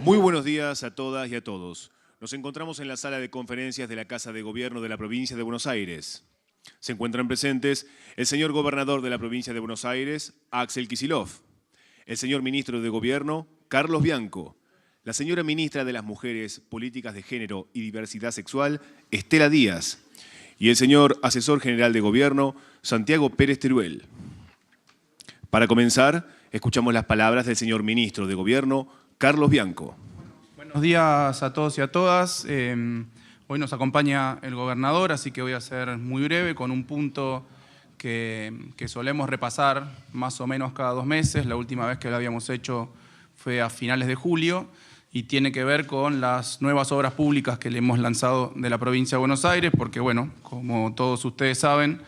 Muy buenos días a todas y a todos. Nos encontramos en la sala de conferencias de la Casa de Gobierno de la Provincia de Buenos Aires. Se encuentran presentes el señor Gobernador de la Provincia de Buenos Aires, Axel Kicillof, el señor Ministro de Gobierno, Carlos Bianco, la señora Ministra de las Mujeres, Políticas de Género y Diversidad Sexual, Estela Díaz, y el señor Asesor General de Gobierno, Santiago Pérez Teruel. Para comenzar, escuchamos las palabras del señor Ministro de Gobierno, Carlos Bianco. Buenos días a todos y a todas. Hoy nos acompaña el gobernador, así que voy a ser muy breve con un punto que solemos repasar más o menos cada 2 meses. La última vez que lo habíamos hecho fue a finales de julio y tiene que ver con las nuevas obras públicas que le hemos lanzado de la provincia de Buenos Aires, porque bueno, como todos ustedes saben,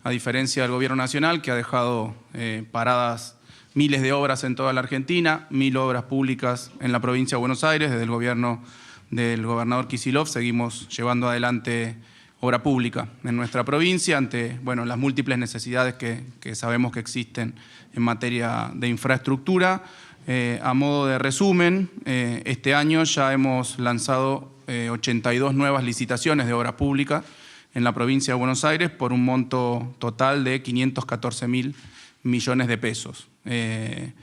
a diferencia del gobierno nacional que ha dejado paradas miles de obras en toda la Argentina, 1000 obras públicas en la provincia de Buenos Aires. Desde el gobierno del gobernador Kicillof seguimos llevando adelante obra pública en nuestra provincia ante las múltiples necesidades que sabemos que existen en materia de infraestructura. A modo de resumen, este año ya hemos lanzado 82 nuevas licitaciones de obra pública en la provincia de Buenos Aires por un monto total de 514.000 millones de pesos. En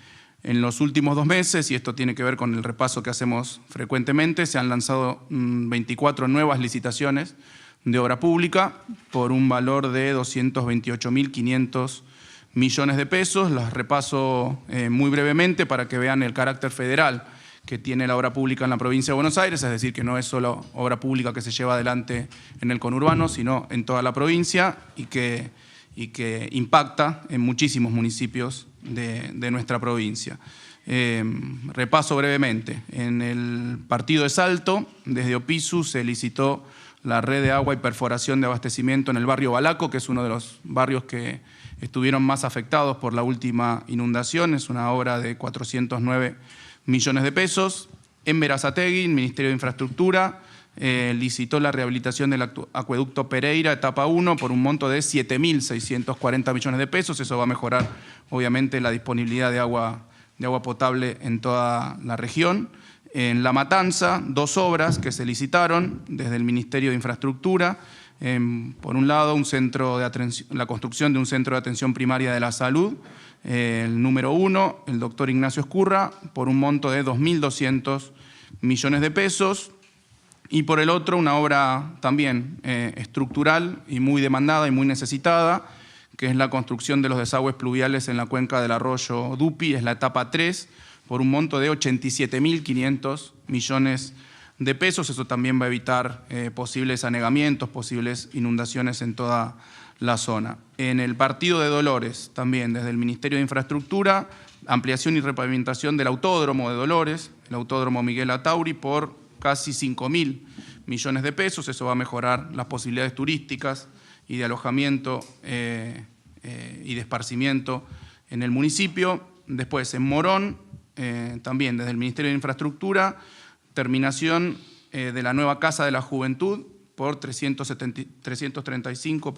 los últimos 2 meses, y esto tiene que ver con el repaso que hacemos frecuentemente, se han lanzado 24 nuevas licitaciones de obra pública por un valor de 228.500 millones de pesos. Las repaso muy brevemente para que vean el carácter federal que tiene la obra pública en la provincia de Buenos Aires, es decir, que no es solo obra pública que se lleva adelante en el conurbano, sino en toda la provincia y que impacta en muchísimos municipios de nuestra provincia. Repaso brevemente. En el partido de Salto, desde Opisu, se licitó la red de agua y perforación de abastecimiento en el barrio Balaco, que es uno de los barrios que estuvieron más afectados por la última inundación. Es una obra de 409 millones de pesos. En Berazategui, el Ministerio de Infraestructura licitó la rehabilitación del acueducto Pereira, etapa 1, por un monto de 7.640 millones de pesos. Eso va a mejorar, obviamente, la disponibilidad de agua potable en toda la región. En La Matanza, 2 obras que se licitaron desde el Ministerio de Infraestructura. Por un lado, la construcción de un centro de atención primaria de la salud, el número 1, el doctor Ignacio Escurra, por un monto de 2.200 millones de pesos. Y por el otro, una obra también estructural y muy demandada y muy necesitada, que es la construcción de los desagües pluviales en la cuenca del arroyo Dupi, es la etapa 3, por un monto de 87.500 millones de pesos. Eso también va a evitar posibles anegamientos, posibles inundaciones en toda la zona. En el partido de Dolores, también desde el Ministerio de Infraestructura, ampliación y repavimentación del autódromo de Dolores, el autódromo Miguel Atauri, por casi 5.000 millones de pesos. Eso va a mejorar las posibilidades turísticas y de alojamiento y de esparcimiento en el municipio. Después, en Morón, también desde el Ministerio de Infraestructura, terminación de la nueva Casa de la Juventud por 335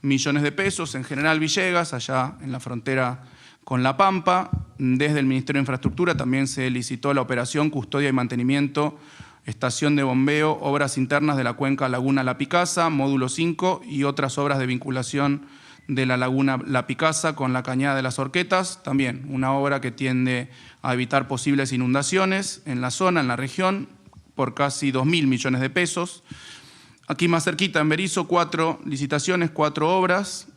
millones de pesos. En General Villegas, allá en la frontera con La Pampa, desde el Ministerio de Infraestructura también se licitó la operación Custodia y Mantenimiento, Estación de Bombeo, Obras Internas de la Cuenca Laguna La Picasa, Módulo 5 y otras obras de vinculación de la Laguna La Picasa con la Cañada de las Horquetas. También una obra que tiende a evitar posibles inundaciones en la zona, en la región, por casi 2.000 millones de pesos. Aquí más cerquita, en Berisso, 4 licitaciones, 4 obras,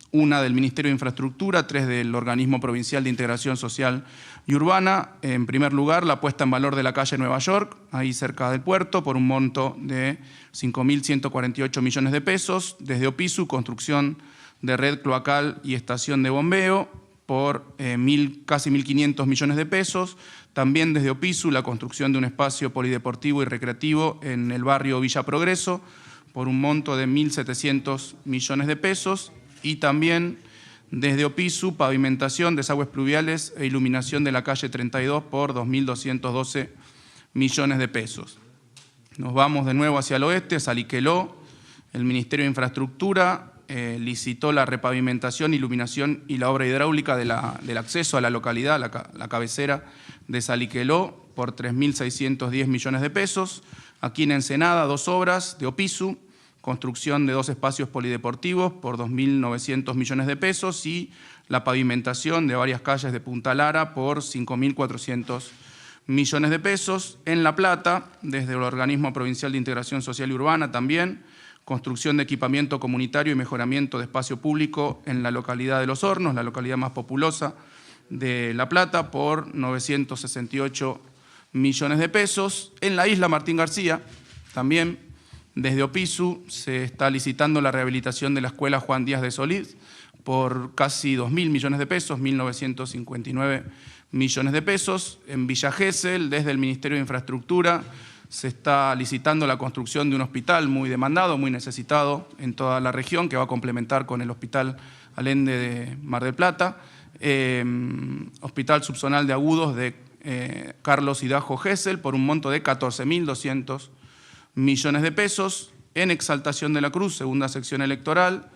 una del Ministerio de Infraestructura, 3 del Organismo Provincial de Integración Social y Urbana. En primer lugar, la puesta en valor de la calle Nueva York, ahí cerca del puerto, por un monto de 5.148 millones de pesos. Desde Opisu, construcción de red cloacal y estación de bombeo, por casi 1.500 millones de pesos. También desde Opisu, la construcción de un espacio polideportivo y recreativo en el barrio Villa Progreso, por un monto de 1.700 millones de pesos. Y también desde Opisu, pavimentación, desagües pluviales e iluminación de la calle 32 por 2.212 millones de pesos. Nos vamos de nuevo hacia el oeste, a Saliqueló. El Ministerio de Infraestructura licitó la repavimentación, iluminación y la obra hidráulica del acceso a la localidad, la cabecera de Saliqueló, por 3.610 millones de pesos. Aquí en Ensenada, 2 obras de Opisu, construcción de 2 espacios polideportivos por 2.900 millones de pesos y la pavimentación de varias calles de Punta Lara por 5.400 millones de pesos. En La Plata, desde el Organismo Provincial de Integración Social y Urbana también, construcción de equipamiento comunitario y mejoramiento de espacio público en la localidad de Los Hornos, la localidad más populosa de La Plata, por 968 millones de pesos. En la isla Martín García, también desde Opisu, se está licitando la rehabilitación de la escuela Juan Díaz de Solís por casi 2.000 millones de pesos, 1.959 millones de pesos. En Villa Gesell, desde el Ministerio de Infraestructura, se está licitando la construcción de un hospital muy demandado, muy necesitado en toda la región, que va a complementar con el Hospital Allende de Mar del Plata. Hospital subzonal de agudos de Carlos Hidajo Gesell por un monto de 14.200 millones de pesos. En Exaltación de la Cruz, segunda sección electoral,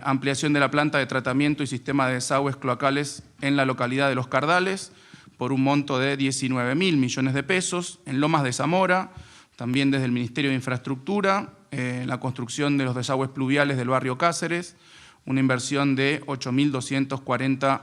ampliación de la planta de tratamiento y sistema de desagües cloacales en la localidad de Los Cardales por un monto de 19.000 millones de pesos. En Lomas de Zamora, también desde el Ministerio de Infraestructura, la construcción de los desagües pluviales del barrio Cáceres, una inversión de 8.240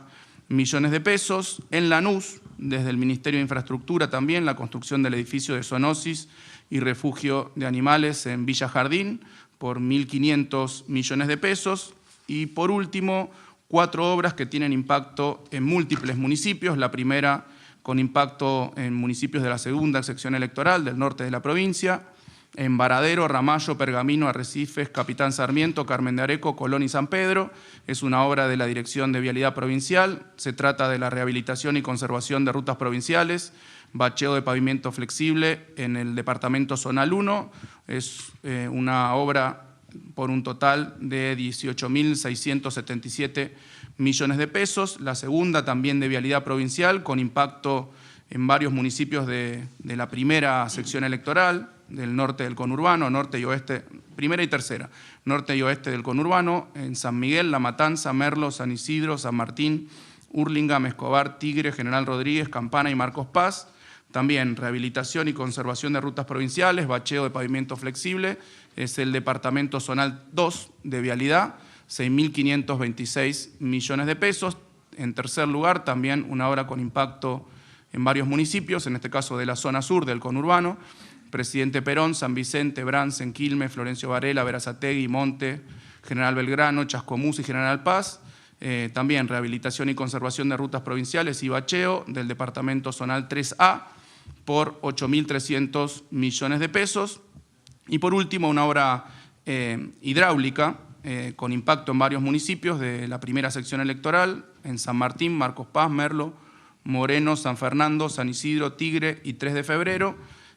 millones de pesos. En Lanús, desde el Ministerio de Infraestructura también, la construcción del edificio de zoonosis y refugio de animales en Villa Jardín por 1.500 millones de pesos. Y por último, 4 obras que tienen impacto en múltiples municipios. La primera con impacto en municipios de la segunda sección electoral del norte de la provincia, en Varadero, Ramallo, Pergamino, Arrecifes, Capitán Sarmiento, Carmen de Areco, Colón y San Pedro. Es una obra de la Dirección de Vialidad Provincial. Se trata de la rehabilitación y conservación de rutas provinciales, bacheo de pavimento flexible en el departamento Zonal 1. Es una obra por un total de 18.677 millones de pesos. La segunda también de Vialidad Provincial, con impacto en varios municipios de la primera sección electoral, del norte del conurbano, norte y oeste, primera y tercera, norte y oeste del conurbano, en San Miguel, La Matanza, Merlo, San Isidro, San Martín, Hurlingham, Escobar, Tigre, General Rodríguez, Campana y Marcos Paz. También rehabilitación y conservación de rutas provinciales, bacheo de pavimento flexible, es el departamento zonal 2 de Vialidad, 6.526 millones de pesos. En tercer lugar, también una obra con impacto en varios municipios, en este caso de la zona sur del conurbano, Presidente Perón, San Vicente, Bransen, Quilmes, Florencio Varela, Berazategui, Monte, General Belgrano, Chascomús y General Paz. También rehabilitación y conservación de rutas provinciales y bacheo del departamento zonal 3A por 8.300 millones de pesos. Y por último, una obra hidráulica con impacto en varios municipios de la primera sección electoral, en San Martín, Marcos Paz, Merlo, Moreno, San Fernando, San Isidro, Tigre y 3 de febrero.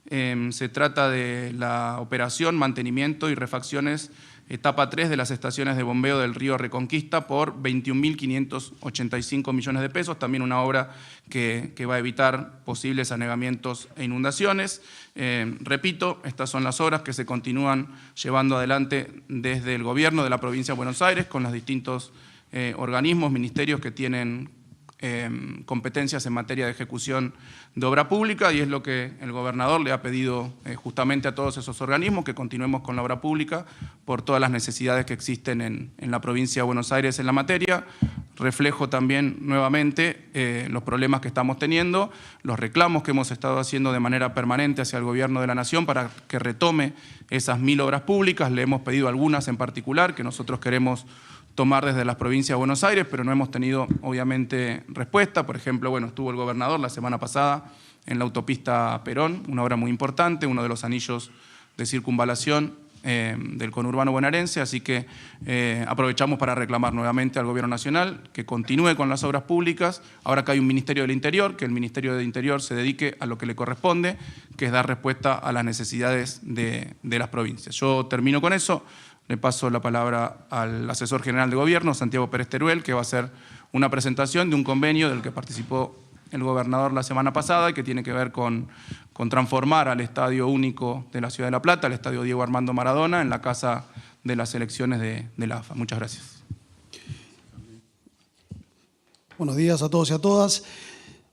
Se trata de la operación, mantenimiento y refacciones etapa 3 de las estaciones de bombeo del río Reconquista por 21.585 millones de pesos, también una obra que va a evitar posibles anegamientos e inundaciones. Repito, estas son las obras que se continúan llevando adelante desde el gobierno de la provincia de Buenos Aires con los distintos organismos, ministerios que tienen competencias en materia de ejecución de obra pública, y es lo que el gobernador le ha pedido justamente a todos esos organismos, que continuemos con la obra pública por todas las necesidades que existen en la provincia de Buenos Aires en la materia. Reflejo también nuevamente los problemas que estamos teniendo, los reclamos que hemos estado haciendo de manera permanente hacia el gobierno de la Nación para que retome esas 1.000 obras públicas. Le hemos pedido algunas en particular que nosotros queremos tomar desde las provincias de Buenos Aires, pero no hemos tenido obviamente respuesta. Por ejemplo, bueno, estuvo el gobernador la semana pasada en la autopista Perón, una obra muy importante, uno de los anillos de circunvalación del conurbano bonaerense, así que aprovechamos para reclamar nuevamente al Gobierno Nacional que continúe con las obras públicas, ahora que hay un Ministerio del Interior, que el Ministerio del Interior se dedique a lo que le corresponde, que es dar respuesta a las necesidades de las provincias. Yo termino con eso. Le paso la palabra al asesor general de gobierno, Santiago Pérez Teruel, que va a hacer una presentación de un convenio del que participó el gobernador la semana pasada y que tiene que ver con transformar al Estadio Único de la Ciudad de La Plata, el Estadio Diego Armando Maradona, en la casa de las selecciones de la AFA. Muchas gracias. Buenos días a todos y a todas.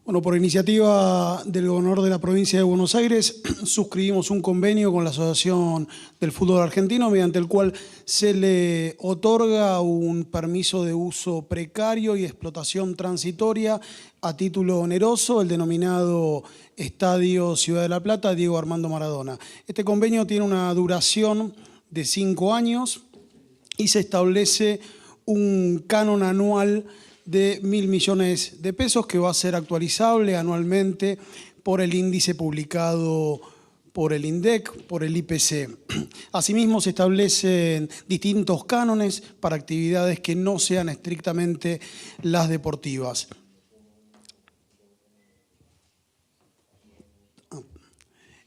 Bueno, por iniciativa del gobernador de la provincia de Buenos Aires, suscribimos un convenio con la Asociación del Fútbol Argentino, mediante el cual se le otorga un permiso de uso precario y explotación transitoria a título oneroso, el denominado Estadio Ciudad de la Plata Diego Armando Maradona. Este convenio tiene una duración de 5 años y se establece un canon anual de 1.000 millones de pesos que va a ser actualizable anualmente por el índice publicado por el INDEC, por el IPC. Asimismo, se establecen distintos cánones para actividades que no sean estrictamente las deportivas.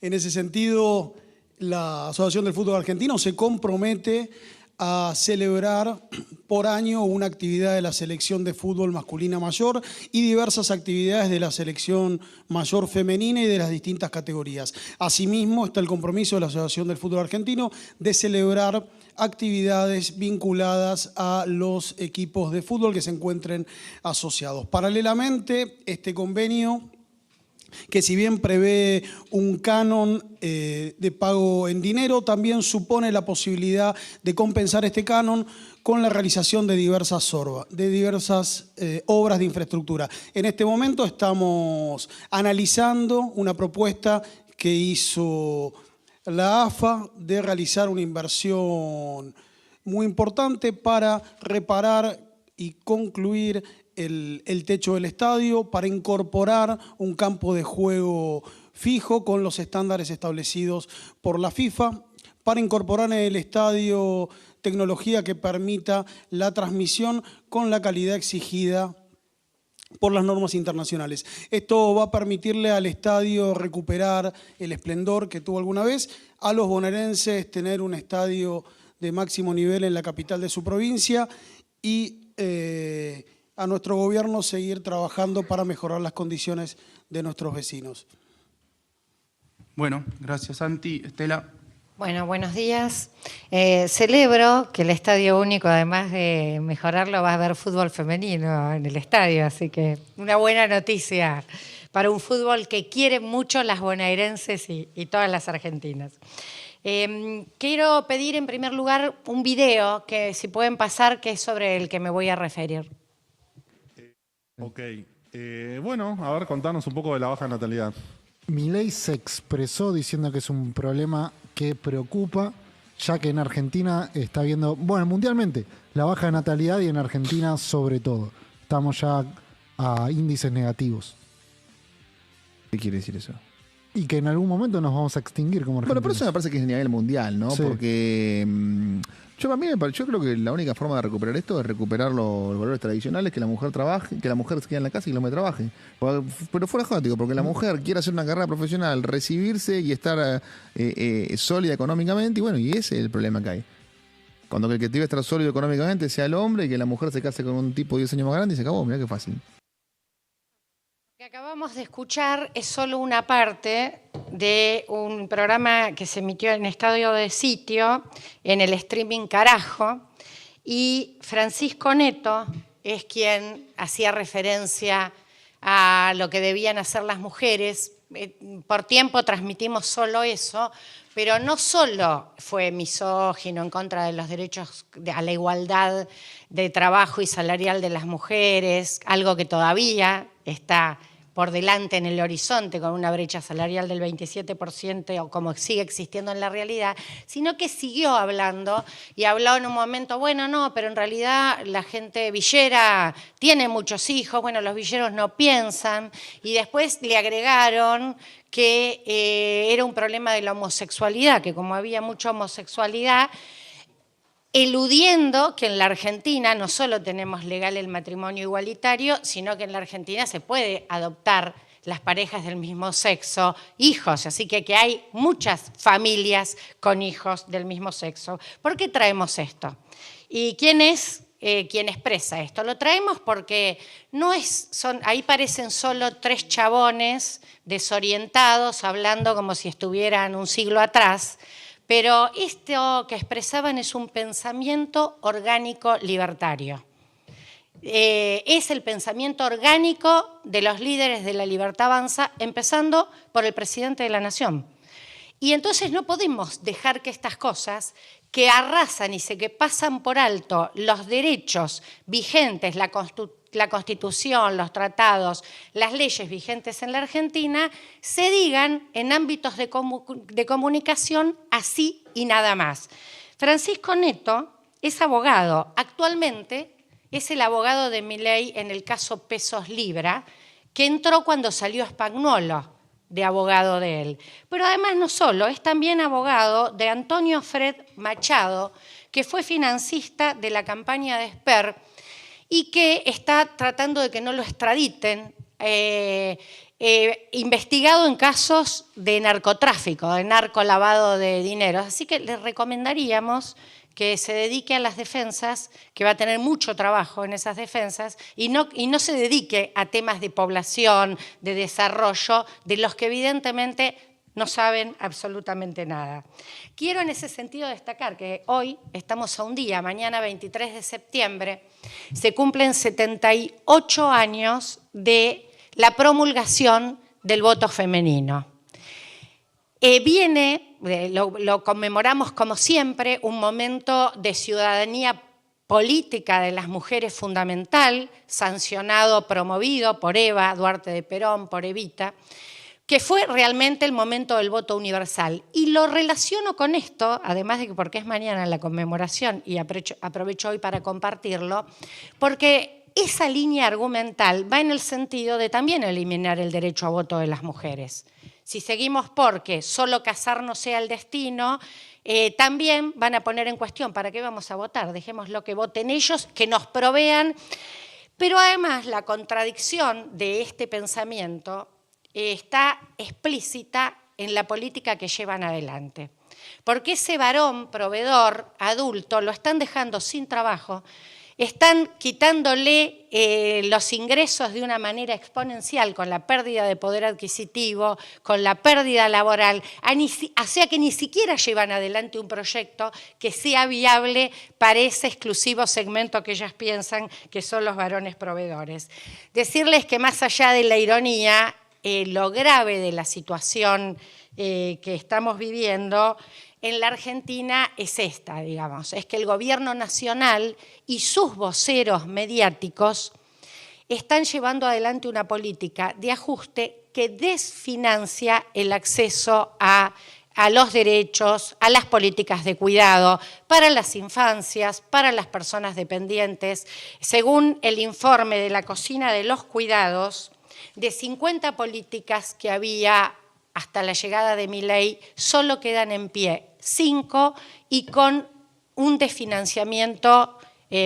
En ese sentido, la Asociación del Fútbol Argentino se compromete a celebrar por año una actividad de la selección de fútbol masculina mayor y diversas actividades de la selección mayor femenina y de las distintas categorías. Asimismo, está el compromiso de la Asociación del Fútbol Argentino de celebrar actividades vinculadas a los equipos de fútbol que se encuentren asociados. Paralelamente, este convenio, que si bien prevé un canon de pago en dinero, también supone la posibilidad de compensar este canon con la realización de diversas obras de infraestructura. En este momento estamos analizando una propuesta que hizo la AFA de realizar una inversión muy importante para reparar y concluir el techo del estadio, para incorporar un campo de juego fijo con los estándares establecidos por la FIFA, para incorporar en el estadio tecnología que permita la transmisión con la calidad exigida por las normas internacionales. Esto va a permitirle al estadio recuperar el esplendor que tuvo alguna vez, a los bonaerenses tener un estadio de máximo nivel en la capital de su provincia y a nuestro gobierno seguir trabajando para mejorar las condiciones de nuestros vecinos. Bueno, gracias Santi. Estela. Bueno, buenos días. Celebro que el Estadio Único, además de mejorarlo, va a haber fútbol femenino en el estadio, así que una buena noticia para un fútbol que quieren mucho las bonaerenses y todas las argentinas. Quiero pedir en primer lugar un video que si pueden pasar, que es sobre el que me voy a referir. Ok. Bueno, a ver, contanos un poco de la baja natalidad. Milei se expresó diciendo que es un problema que preocupa, ya que en Argentina está viendo, bueno, mundialmente, la baja natalidad y en Argentina sobre todo. Estamos ya a índices negativos. ¿Qué quiere decir eso? Y que en algún momento nos vamos a extinguir como argentinos. Bueno, pero eso me parece que es a nivel mundial, ¿no? Sí. Porque yo creo que la única forma de recuperar esto es recuperar los valores tradicionales, que la mujer trabaje, que la mujer se quede en la casa y el hombre trabaje. Pero fuera jótico, porque la mujer quiere hacer una carrera profesional, recibirse y estar sólida económicamente, y bueno, y ese es el problema que hay. Cuando el que debe estar sólido económicamente sea el hombre y que la mujer se case con un tipo 10 años más grande y se acabó, mirá qué fácil. Lo que acabamos de escuchar es solo una parte de un programa que se emitió en Estadio de Sitio, en el streaming Carajo, y Francisco Neto es quien hacía referencia a lo que debían hacer las mujeres. Por tiempo transmitimos solo eso, pero no solo fue misógino, en contra de los derechos a la igualdad de trabajo y salarial de las mujeres, algo que todavía está por delante en el horizonte con una brecha salarial del 27% o como sigue existiendo en la realidad, sino que siguió hablando y habló en un momento, bueno, no, pero en realidad la gente villera tiene muchos hijos, bueno, los villeros no piensan, y después le agregaron que era un problema de la homosexualidad, que como había mucha homosexualidad, eludiendo que en la Argentina no solo tenemos legal el matrimonio igualitario, sino que en la Argentina se puede adoptar las parejas del mismo sexo, hijos, así que hay muchas familias con hijos del mismo sexo. ¿Por qué traemos esto? ¿Y quién es quien expresa esto? Lo traemos porque ahí parecen solo 3 chabones desorientados hablando como si estuvieran un siglo atrás, pero esto que expresaban es un pensamiento orgánico libertario. Es el pensamiento orgánico de los líderes de la Libertad Avanza, empezando por el presidente de la Nación. Y entonces no podemos dejar que estas cosas que arrasan y que pasan por alto los derechos vigentes, la Constitución, los tratados, las leyes vigentes en la Argentina, se digan en ámbitos de comunicación así y nada más. Francisco Neto es abogado. Actualmente es el abogado de Milei en el caso Pesos Libra, que entró cuando salió Spagnuolo de abogado de él. Pero además no solo, es también abogado de Antonio Fred Machado, que fue financista de la campaña de Esper y que está tratando de que no lo extraditen, investigado en casos de narcotráfico, de narcolavado de dinero. Así que le recomendaríamos que se dedique a las defensas, que va a tener mucho trabajo en esas defensas, y no se dedique a temas de población, de desarrollo, de los que evidentemente no saben absolutamente nada. Quiero en ese sentido destacar que hoy estamos a un día, mañana 23 de septiembre, se cumplen 78 años de la promulgación del voto femenino. Lo conmemoramos como siempre, un momento de ciudadanía política de las mujeres fundamental, sancionado, promovido por Eva Duarte de Perón, por Evita, que fue realmente el momento del voto universal. Y lo relaciono con esto, además de que porque es mañana la conmemoración y aprovecho hoy para compartirlo, porque esa línea argumental va en el sentido de también eliminar el derecho a voto de las mujeres. Si seguimos porque solo casarnos sea el destino, también van a poner en cuestión, ¿para qué vamos a votar? Dejémoslo que voten ellos, que nos provean. Pero además la contradicción de este pensamiento está explícita en la política que llevan adelante. Porque ese varón proveedor adulto lo están dejando sin trabajo, están quitándole los ingresos de una manera exponencial con la pérdida de poder adquisitivo, con la pérdida laboral, o sea que ni siquiera llevan adelante un proyecto que sea viable para ese exclusivo segmento que ellas piensan que son los varones proveedores. Decirles que más allá de la ironía, lo grave de la situación que estamos viviendo en la Argentina es esta, digamos, es que el gobierno nacional y sus voceros mediáticos están llevando adelante una política de ajuste que desfinancia el acceso a los derechos, a las políticas de cuidado para las infancias, para las personas dependientes. Según el informe de la Cocina de los Cuidados, de 50 políticas que había hasta la llegada de Milei, solo quedan en pie 5 y con un desfinanciamiento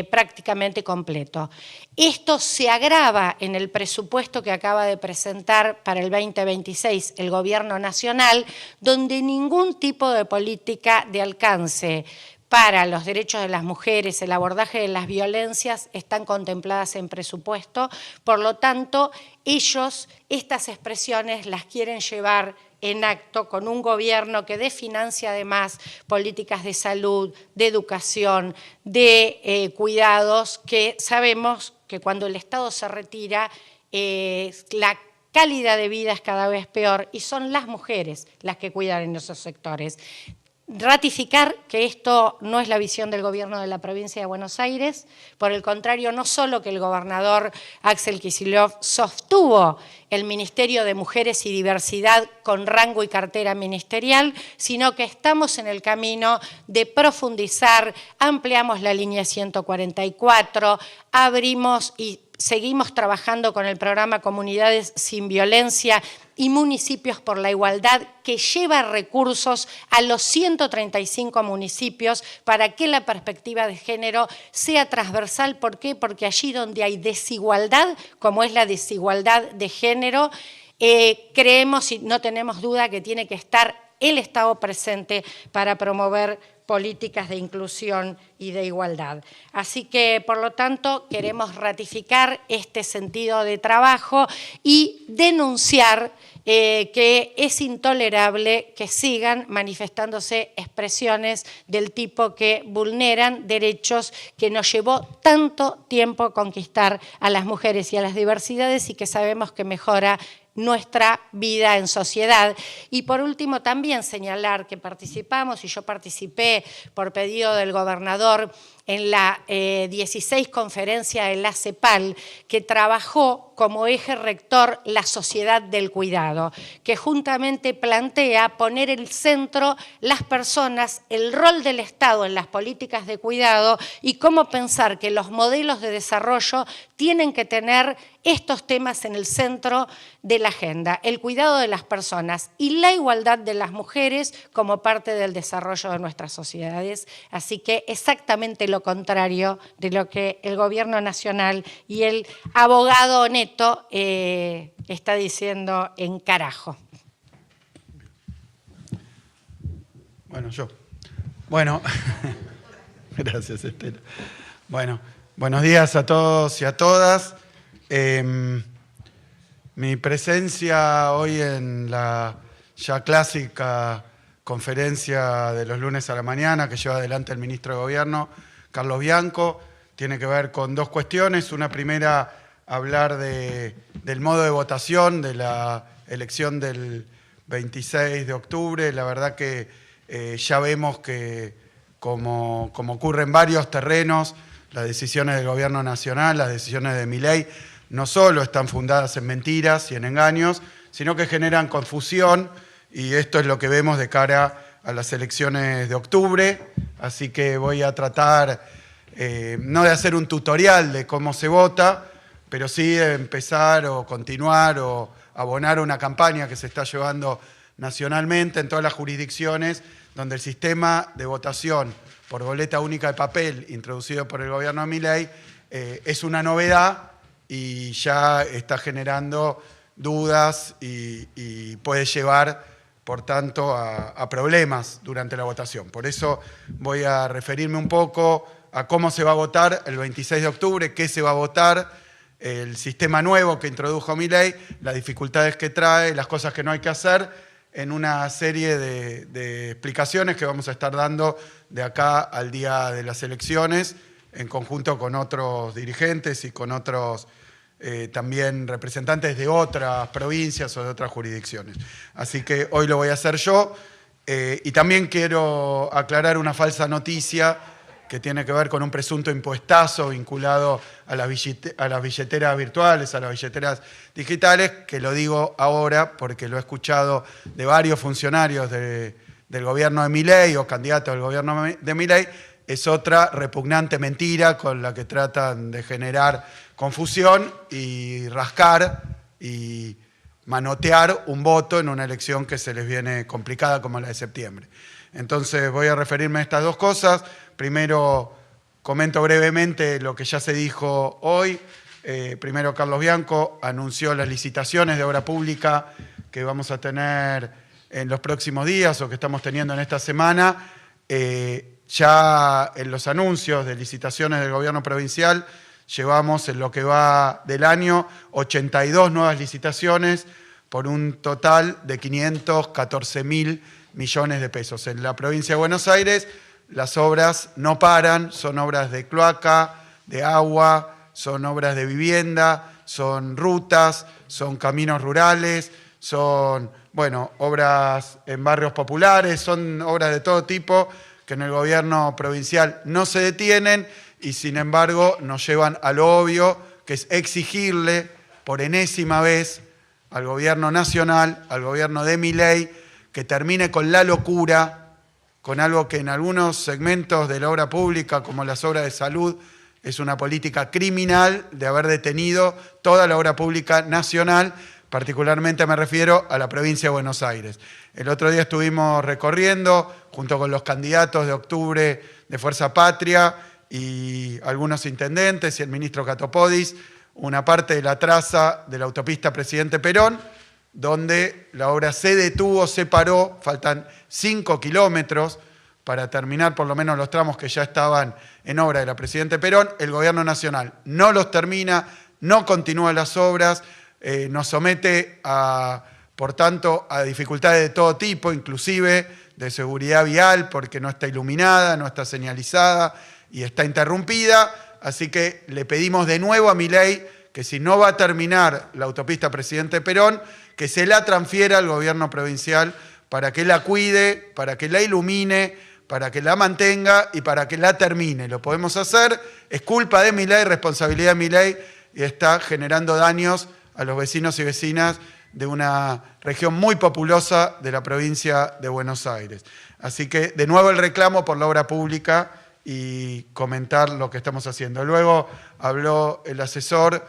prácticamente completo. Esto se agrava en el presupuesto que acaba de presentar para el 2026 el Gobierno Nacional, donde ningún tipo de política de alcance para los derechos de las mujeres, el abordaje de las violencias, están contempladas en presupuesto. Por lo tanto, ellos estas expresiones las quieren llevar en acto con un gobierno que desfinancia además políticas de salud, de educación, de cuidados, que sabemos que cuando el Estado se retira, la calidad de vida es cada vez peor y son las mujeres las que cuidan en esos sectores. Ratificar que esto no es la visión del gobierno de la provincia de Buenos Aires, por el contrario, no solo que el gobernador Axel Kicillof sostuvo el Ministerio de Mujeres y Diversidad con rango y cartera ministerial, sino que estamos en el camino de profundizar, ampliamos la línea 144, abrimos y seguimos trabajando con el programa Comunidades sin Violencia y Municipios por la Igualdad, que lleva recursos a los 135 municipios para que la perspectiva de género sea transversal. ¿Por qué? Porque allí donde hay desigualdad, como es la desigualdad de género, creemos y no tenemos duda que tiene que estar el Estado presente para promover políticas de inclusión y de igualdad. Así que, por lo tanto, queremos ratificar este sentido de trabajo y denunciar que es intolerable que sigan manifestándose expresiones del tipo que vulneran derechos que nos llevó tanto tiempo conquistar a las mujeres y a las diversidades y que sabemos que mejora nuestra vida en sociedad. Y por último también señalar que participamos, y yo participé por pedido del gobernador en la 16 conferencia de la CEPAL, que trabajó como eje rector la sociedad del cuidado, que juntamente plantea poner en el centro las personas, el rol del Estado en las políticas de cuidado y cómo pensar que los modelos de desarrollo tienen que tener estos temas en el centro de la agenda, el cuidado de las personas y la igualdad de las mujeres como parte del desarrollo de nuestras sociedades. Así que exactamente lo contrario de lo que el Gobierno Nacional y el abogado Neto está diciendo en carajo. Bueno, yo. Bueno, gracias, Estela. Bueno, buenos días a todos y a todas. Mi presencia hoy en la ya clásica conferencia de los lunes a la mañana que lleva adelante el ministro de Gobierno, Carlos Bianco, tiene que ver con dos cuestiones. Una primera, hablar del modo de votación de la elección del 26 de octubre. La verdad que ya vemos que, como ocurre en varios terrenos, las decisiones del Gobierno Nacional, las decisiones de Milei, no solo están fundadas en mentiras y en engaños, sino que generan confusión, y esto es lo que vemos de cara a las elecciones de octubre. Así que voy a tratar, no de hacer un tutorial de cómo se vota, pero sí de empezar o continuar o abonar una campaña que se está llevando nacionalmente en todas las jurisdicciones, donde el sistema de votación por boleta única de papel introducido por el gobierno de Milei es una novedad y ya está generando dudas y puede llevar, por tanto, a problemas durante la votación. Por eso voy a referirme un poco a cómo se va a votar el 26 de octubre, qué se va a votar, el sistema nuevo que introdujo Milei, las dificultades que trae, las cosas que no hay que hacer, en una serie de explicaciones que vamos a estar dando de acá al día de las elecciones, en conjunto con otros dirigentes y con otros también representantes de otras provincias o de otras jurisdicciones. Así que hoy lo voy a hacer yo. Y también quiero aclarar una falsa noticia que tiene que ver con un presunto impuestazo vinculado a las billeteras virtuales, a las billeteras digitales, que lo digo ahora porque lo he escuchado de varios funcionarios del gobierno de Milei o candidatos del gobierno de Milei. Es otra repugnante mentira con la que tratan de generar confusión y rascar y manotear un voto en una elección que se les viene complicada como la de septiembre. Entonces voy a referirme a estas dos cosas. Primero comento brevemente lo que ya se dijo hoy. Primero, Carlos Bianco anunció las licitaciones de obra pública que vamos a tener en los próximos días o que estamos teniendo en esta semana. Ya en los anuncios de licitaciones del gobierno provincial llevamos en lo que va del año 82 nuevas licitaciones por un total de 514.000 millones de pesos. En la provincia de Buenos Aires las obras no paran, son obras de cloaca, de agua, son obras de vivienda, son rutas, son caminos rurales, son, bueno, obras en barrios populares, son obras de todo tipo que en el gobierno provincial no se detienen y sin embargo nos llevan a lo obvio, que es exigirle por enésima vez al gobierno nacional, al gobierno de Milei, que termine con la locura, con algo que en algunos segmentos de la obra pública, como las obras de salud, es una política criminal de haber detenido toda la obra pública nacional, particularmente me refiero a la provincia de Buenos Aires. El otro día estuvimos recorriendo, junto con los candidatos de octubre de Fuerza Patria y algunos intendentes y el ministro Catopodis, una parte de la traza de la autopista Presidente Perón, donde la obra se detuvo, se paró, faltan 5 kilómetros para terminar por lo menos los tramos que ya estaban en obra de la Presidente Perón. El gobierno nacional no los termina, no continúa las obras, nos somete a por tanto, a dificultades de todo tipo, inclusive de seguridad vial, porque no está iluminada, no está señalizada y está interrumpida. Así que le pedimos de nuevo a Milei que si no va a terminar la autopista Presidente Perón, que se la transfiera al gobierno provincial para que la cuide, para que la ilumine, para que la mantenga y para que la termine. Lo podemos hacer, es culpa de Milei, responsabilidad de Milei, y está generando daños a los vecinos y vecinas de una región muy populosa de la provincia de Buenos Aires. Así que, de nuevo, el reclamo por la obra pública y comentar lo que estamos haciendo. Luego habló el asesor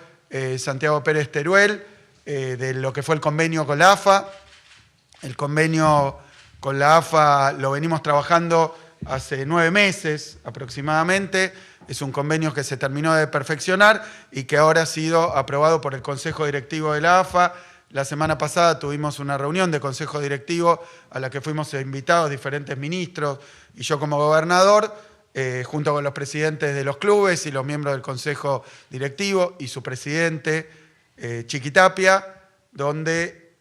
Santiago Pérez Teruel de lo que fue el convenio con la AFA. El convenio con la AFA lo venimos trabajando hace 9 meses aproximadamente. Es un convenio que se terminó de perfeccionar y que ahora ha sido aprobado por el Consejo Directivo de la AFA. La semana pasada tuvimos una reunión de Consejo Directivo a la que fuimos invitados diferentes ministros y yo como gobernador, junto con los presidentes de los clubes y los miembros del Consejo Directivo y su presidente, Chiquitapia, donde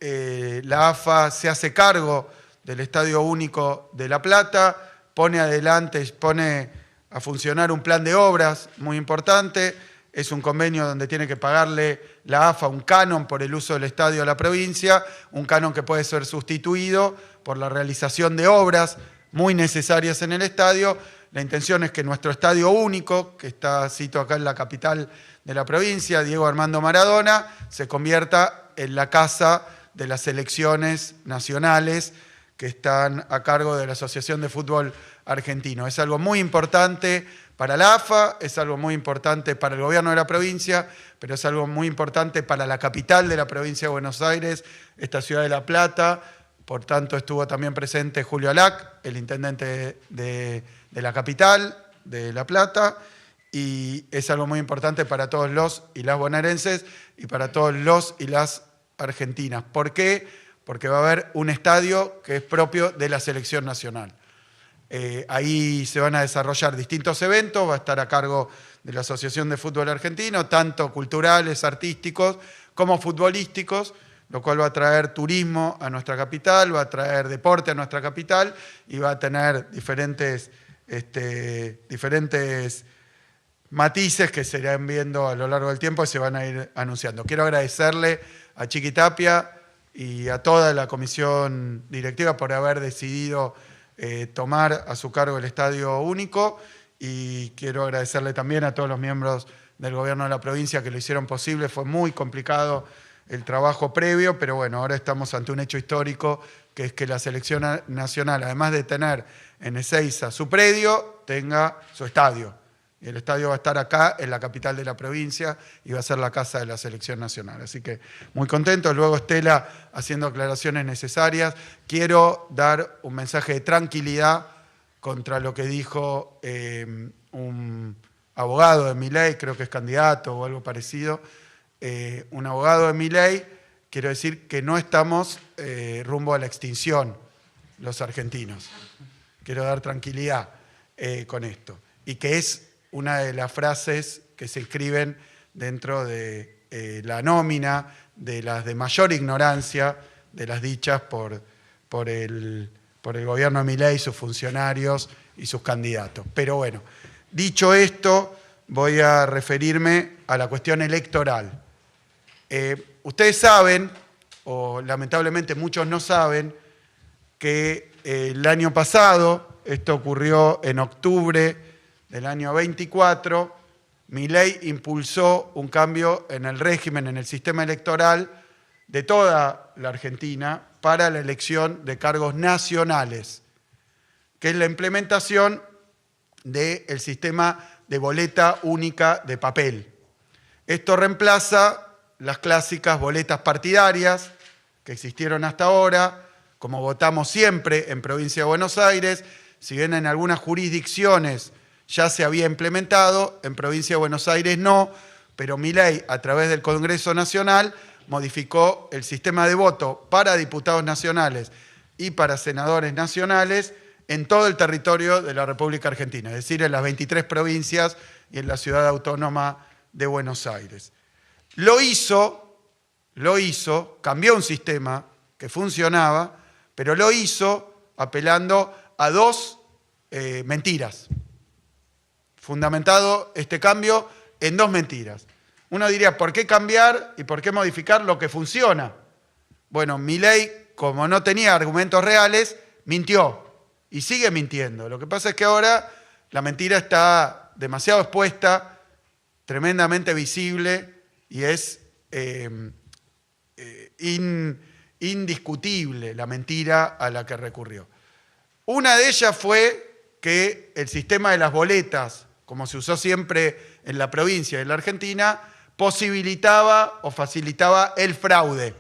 la AFA se hace cargo del Estadio Único de La Plata, pone a funcionar un plan de obras muy importante. Es un convenio donde tiene que pagarle la AFA un canon por el uso del estadio a la provincia, un canon que puede ser sustituido por la realización de obras muy necesarias en el estadio. La intención es que nuestro estadio único, que está situado acá en la capital de la provincia, Diego Armando Maradona, se convierta en la casa de las selecciones nacionales que están a cargo de la Asociación de Fútbol Argentino. Es algo muy importante para la AFA, es algo muy importante para el gobierno de la provincia, pero es algo muy importante para la capital de la provincia de Buenos Aires, esta ciudad de La Plata. Por tanto, estuvo también presente Julio Alac, el intendente de la capital de La Plata, y es algo muy importante para todos los y las bonaerenses y para todos los y las argentinas. ¿Por qué? Porque va a haber un estadio que es propio de la selección nacional. Ahí se van a desarrollar distintos eventos, va a estar a cargo de la Asociación de Fútbol Argentino, tanto culturales, artísticos, como futbolísticos, lo cual va a traer turismo a nuestra capital, va a traer deporte a nuestra capital y va a tener diferentes matices que se irán viendo a lo largo del tiempo y se van a ir anunciando. Quiero agradecerle a Chiquitapia y a toda la comisión directiva por haber decidido tomar a su cargo el Estadio Único, y quiero agradecerle también a todos los miembros del gobierno de la provincia que lo hicieron posible. Fue muy complicado el trabajo previo, pero bueno, ahora estamos ante un hecho histórico, que es que la selección nacional, además de tener en Ezeiza su predio, tenga su estadio. Y el estadio va a estar acá, en la capital de la provincia, y va a ser la casa de la selección nacional. Así que muy contento. Luego Estela haciendo aclaraciones necesarias. Quiero dar un mensaje de tranquilidad contra lo que dijo un abogado de Milei, creo que es candidato o algo parecido. Un abogado de Milei, quiero decir que no estamos rumbo a la extinción los argentinos. Quiero dar tranquilidad con esto. Y que es una de las frases que se escriben dentro de la nómina de las de mayor ignorancia de las dichas por el gobierno de Milei, sus funcionarios y sus candidatos. Pero bueno, dicho esto, voy a referirme a la cuestión electoral. Ustedes saben, o lamentablemente muchos no saben, que el año pasado, esto ocurrió en octubre del año 24, Milei impulsó un cambio en el régimen, en el sistema electoral de toda la Argentina para la elección de cargos nacionales, que es la implementación del sistema de boleta única de papel. Esto reemplaza las clásicas boletas partidarias que existieron hasta ahora, como votamos siempre en Provincia de Buenos Aires. Si bien en algunas jurisdicciones ya se había implementado, en Provincia de Buenos Aires no, pero Milei, a través del Congreso Nacional, modificó el sistema de voto para diputados nacionales y para senadores nacionales en todo el territorio de la República Argentina, es decir, en las 23 provincias y en la ciudad autónoma de Buenos Aires. Lo hizo, cambió un sistema que funcionaba, pero lo hizo apelando a dos mentiras. Fundamentado este cambio en dos mentiras. Uno diría, ¿por qué cambiar y por qué modificar lo que funciona? Bueno, Milei, como no tenía argumentos reales, mintió y sigue mintiendo. Lo que pasa es que ahora la mentira está demasiado expuesta, tremendamente visible y es indiscutible la mentira a la que recurrió. Una de ellas fue que el sistema de las boletas, como se usó siempre en la provincia de la Argentina, posibilitaba o facilitaba el fraude,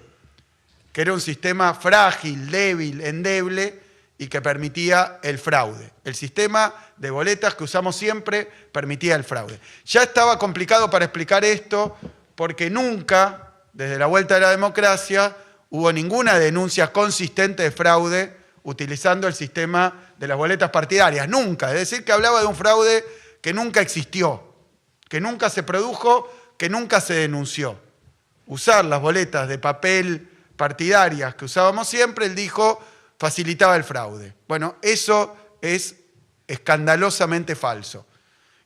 que era un sistema frágil, débil, endeble y que permitía el fraude. El sistema de boletas que usamos siempre permitía el fraude. Ya estaba complicado para explicar esto porque nunca, desde la vuelta de la democracia, hubo ninguna denuncia consistente de fraude utilizando el sistema de las boletas partidarias. Nunca. Es decir, que hablaba de un fraude que nunca existió, que nunca se produjo, que nunca se denunció. Usar las boletas de papel partidarias que usábamos siempre, él dijo, facilitaba el fraude. Bueno, eso es escandalosamente falso.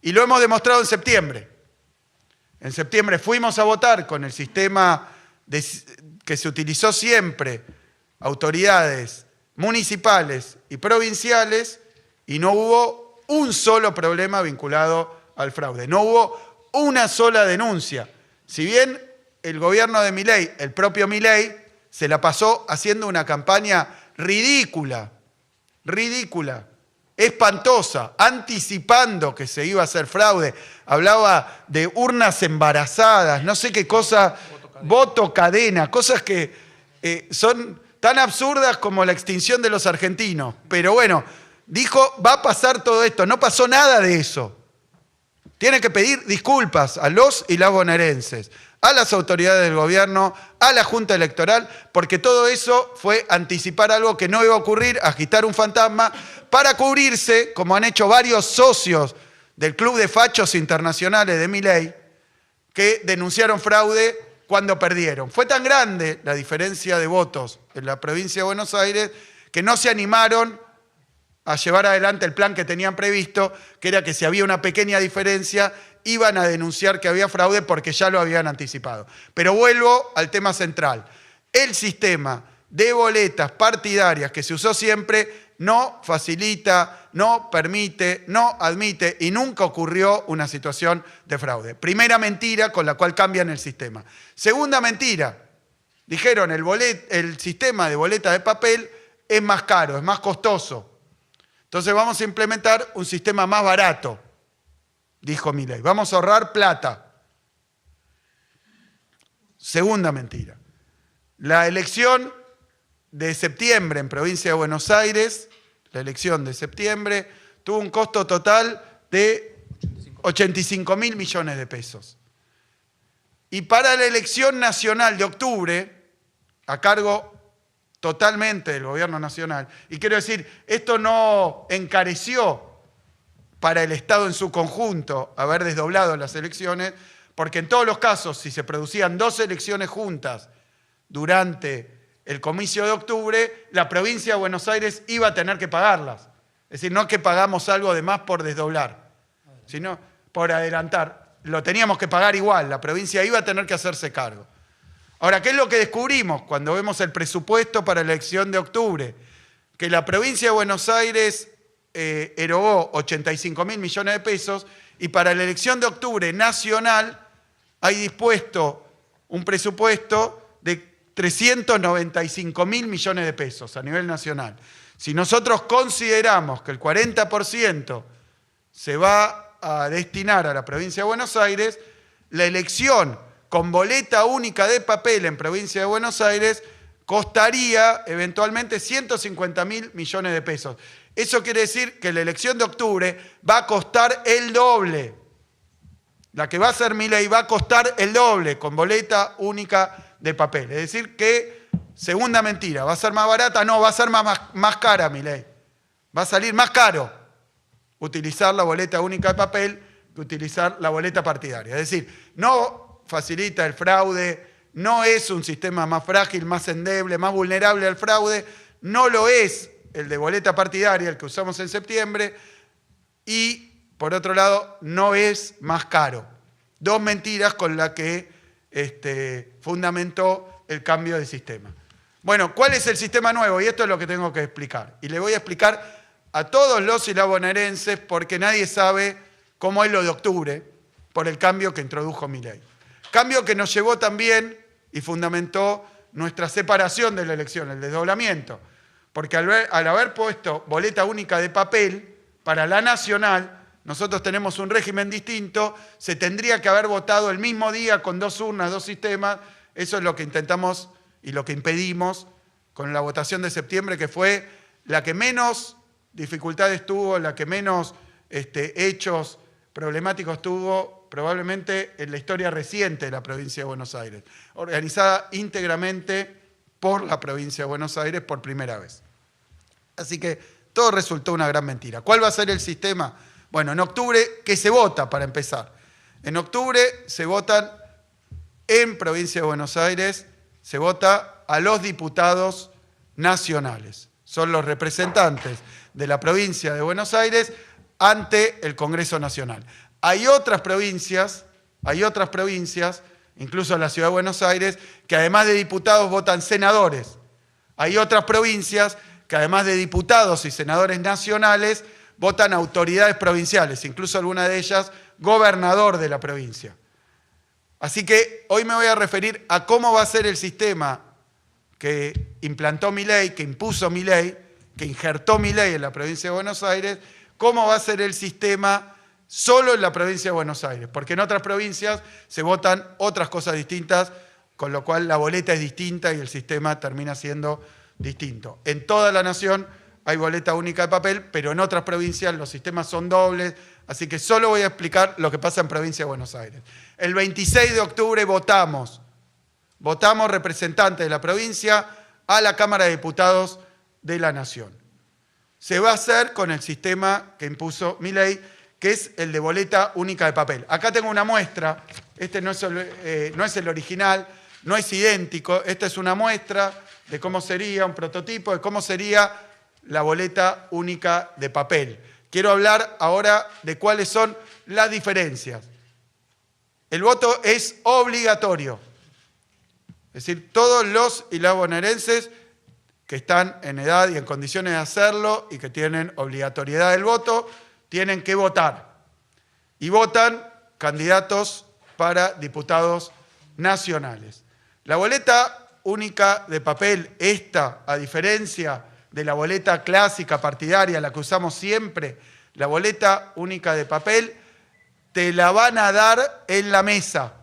Y lo hemos demostrado en septiembre. En septiembre fuimos a votar con el sistema que se utilizó siempre, autoridades municipales y provinciales, y no hubo un solo problema vinculado al fraude. No hubo una sola denuncia. Si bien el gobierno de Milei, el propio Milei, se la pasó haciendo una campaña ridícula, espantosa, anticipando que se iba a hacer fraude. Hablaba de urnas embarazadas, no sé qué cosa, voto cadena, cosas que son tan absurdas como la extinción de los argentinos. Pero bueno, dijo, va a pasar todo esto. No pasó nada de eso. Tiene que pedir disculpas a los y las bonaerenses, a las autoridades del gobierno, a la Junta Electoral, porque todo eso fue anticipar algo que no iba a ocurrir, agitar un fantasma, para cubrirse, como han hecho varios socios del Club de Fachos Internacionales de Milei, que denunciaron fraude cuando perdieron. Fue tan grande la diferencia de votos en la provincia de Buenos Aires que no se animaron a llevar adelante el plan que tenían previsto, que era que si había una pequeña diferencia, iban a denunciar que había fraude porque ya lo habían anticipado. Pero vuelvo al tema central. El sistema de boletas partidarias que se usó siempre no facilita, no permite, no admite y nunca ocurrió una situación de fraude. Primera mentira con la cual cambian el sistema. Segunda mentira, dijeron el sistema de boleta de papel es más caro, es más costoso. Entonces vamos a implementar un sistema más barato, dijo Milei. Vamos a ahorrar plata. Segunda mentira. La elección de septiembre en provincia de Buenos Aires, la elección de septiembre, tuvo un costo total de 85.000 millones de pesos. Y para la elección nacional de octubre, a cargo totalmente del gobierno nacional, y quiero decir, esto no encareció para el Estado en su conjunto haber desdoblado las elecciones, porque en todos los casos, si se producían dos elecciones juntas durante el comicio de octubre, la provincia de Buenos Aires iba a tener que pagarlas. Es decir, no que pagamos algo de más por desdoblar, sino por adelantar. Lo teníamos que pagar igual, la provincia iba a tener que hacerse cargo. Ahora, ¿qué es lo que descubrimos cuando vemos el presupuesto para la elección de octubre? Que la provincia de Buenos Aires erogó 85.000 millones de pesos y para la elección de octubre nacional hay dispuesto un presupuesto de 395.000 millones de pesos a nivel nacional. Si nosotros consideramos que el 40% se va a destinar a la provincia de Buenos Aires, la elección con boleta única de papel en provincia de Buenos Aires costaría eventualmente 150.000 millones de pesos. Eso quiere decir que la elección de octubre va a costar el doble. La que va a ser Milei va a costar el doble con boleta única de papel. Es decir que, segunda mentira, ¿va a ser más barata? No, va a ser más cara Milei. Va a salir más caro utilizar la boleta única de papel que utilizar la boleta partidaria. Es decir, no facilita el fraude, no es un sistema más frágil, más endeble, más vulnerable al fraude, no lo es el de boleta partidaria, el que usamos en septiembre, y por otro lado, no es más caro. Dos mentiras con las que fundamentó el cambio de sistema. Bueno, ¿cuál es el sistema nuevo? Y esto es lo que tengo que explicar. Y le voy a explicar a todos los y las bonaerenses porque nadie sabe cómo es lo de octubre por el cambio que introdujo Milei. Cambio que nos llevó también y fundamentó nuestra separación de la elección, el desdoblamiento. Porque al haber puesto boleta única de papel para la nacional, nosotros tenemos un régimen distinto, se tendría que haber votado el mismo día con 2 urnas, 2 sistemas. Eso es lo que intentamos y lo que impedimos con la votación de septiembre, que fue la que menos dificultades tuvo, la que menos hechos problemáticos tuvo probablemente en la historia reciente de la provincia de Buenos Aires, organizada íntegramente por la provincia de Buenos Aires por primera vez. Así que todo resultó una gran mentira. ¿Cuál va a ser el sistema? Bueno, en octubre, ¿qué se vota para empezar? En octubre se votan en provincia de Buenos Aires, se vota a los diputados nacionales. Son los representantes de la provincia de Buenos Aires ante el Congreso Nacional. Hay otras provincias, incluso la ciudad de Buenos Aires, que además de diputados votan senadores. Hay otras provincias que además de diputados y senadores nacionales votan autoridades provinciales, incluso alguna de ellas gobernador de la provincia. Así que hoy me voy a referir a cómo va a ser el sistema que implantó Milei, que impuso Milei, que injertó Milei en la provincia de Buenos Aires, cómo va a ser el sistema solo en la provincia de Buenos Aires, porque en otras provincias se votan otras cosas distintas, con lo cual la boleta es distinta y el sistema termina siendo distinto. En toda la nación hay boleta única de papel, pero en otras provincias los sistemas son dobles, así que solo voy a explicar lo que pasa en provincia de Buenos Aires. El 26 de octubre votamos representantes de la provincia a la Cámara de Diputados de la Nación. Se va a hacer con el sistema que impuso Milei, que es el de boleta única de papel. Acá tengo una muestra, este no es el original, no es idéntico, esta es una muestra de cómo sería, un prototipo de cómo sería la boleta única de papel. Quiero hablar ahora de cuáles son las diferencias. El voto es obligatorio. Es decir, todos los y las bonaerenses que están en edad y en condiciones de hacerlo y que tienen obligatoriedad del voto, tienen que votar. Y votan candidatos para diputados nacionales. La boleta única de papel, esta, a diferencia de la boleta clásica partidaria, la que usamos siempre, la boleta única de papel, te la van a dar en la mesa.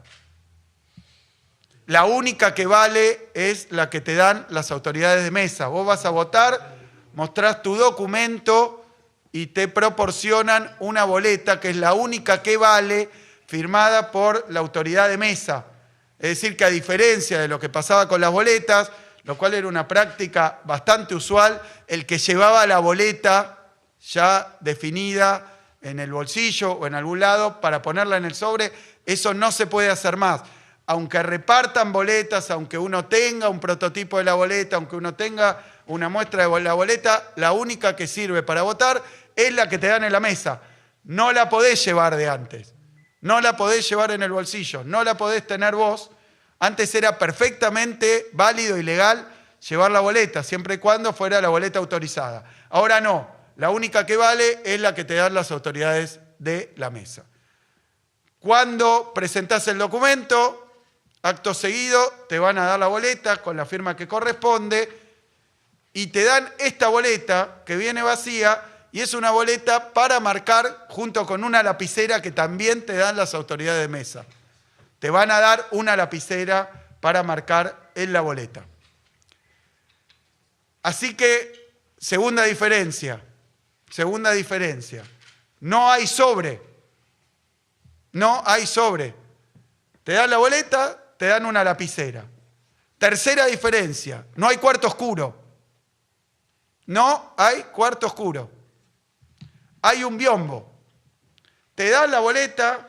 La única que vale es la que te dan las autoridades de mesa. Vos vas a votar, mostrás tu documento y te proporcionan una boleta que es la única que vale, firmada por la autoridad de mesa. Es decir, que a diferencia de lo que pasaba con las boletas, lo cual era una práctica bastante usual, el que llevaba la boleta ya definida en el bolsillo o en algún lado para ponerla en el sobre, eso no se puede hacer más. Aunque repartan boletas, aunque uno tenga un prototipo de la boleta, aunque uno tenga una muestra de la boleta, la única que sirve para votar es la que te dan en la mesa. No la podés llevar de antes, no la podés llevar en el bolsillo, no la podés tener vos. Antes era perfectamente válido y legal llevar la boleta, siempre y cuando fuera la boleta autorizada. Ahora no, la única que vale es la que te dan las autoridades de la mesa. Cuando presentás el documento, acto seguido te van a dar la boleta con la firma que corresponde y te dan esta boleta que viene vacía y es una boleta para marcar junto con una lapicera que también te dan las autoridades de mesa. Te van a dar una lapicera para marcar en la boleta. Así que, segunda diferencia, no hay sobre. No hay sobre. Te dan la boleta, te dan una lapicera. Tercera diferencia, no hay cuarto oscuro. No hay cuarto oscuro. Hay un biombo. Te dan la boleta,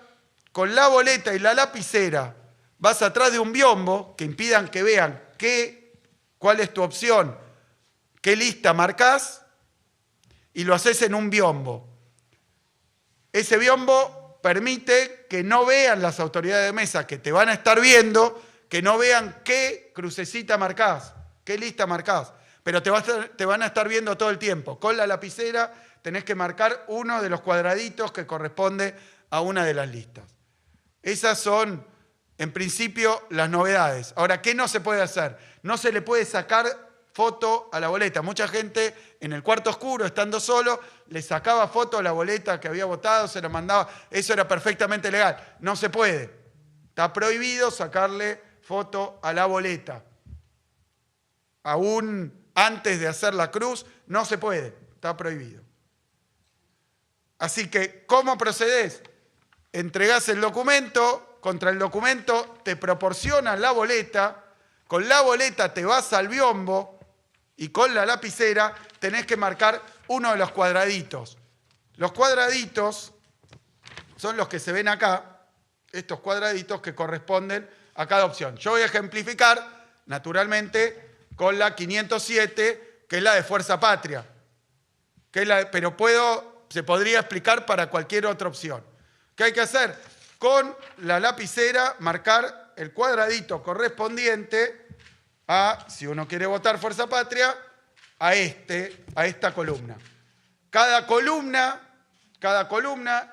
con la boleta y la lapicera vas atrás de un biombo que impidan que vean cuál es tu opción, qué lista marcás, y lo haces en un biombo. Ese biombo permite que no vean las autoridades de mesa, que te van a estar viendo, que no vean qué crucecita marcás, qué lista marcás, pero te van a estar viendo todo el tiempo. Con la lapicera tenés que marcar uno de los cuadraditos que corresponde a una de las listas. Esas son, en principio, las novedades. Ahora, ¿qué no se puede hacer? No se le puede sacar foto a la boleta. Mucha gente en el cuarto oscuro, estando solo, le sacaba foto a la boleta que había votado, se la mandaba. Eso era perfectamente legal. No se puede. Está prohibido sacarle foto a la boleta. Aún antes de hacer la cruz, no se puede. Está prohibido. Así que, ¿cómo procedés? Entregás el documento, contra el documento te proporcionan la boleta, con la boleta te vas al biombo y con la lapicera tenés que marcar uno de los cuadraditos. Los cuadraditos son los que se ven acá, estos cuadraditos que corresponden a cada opción. Yo voy a ejemplificar, naturalmente, con la 507, que es la de Fuerza Patria. Pero se podría explicar para cualquier otra opción. ¿Qué hay que hacer? Con la lapicera marcar el cuadradito correspondiente a, si uno quiere votar Fuerza Patria, a esta columna. Cada columna,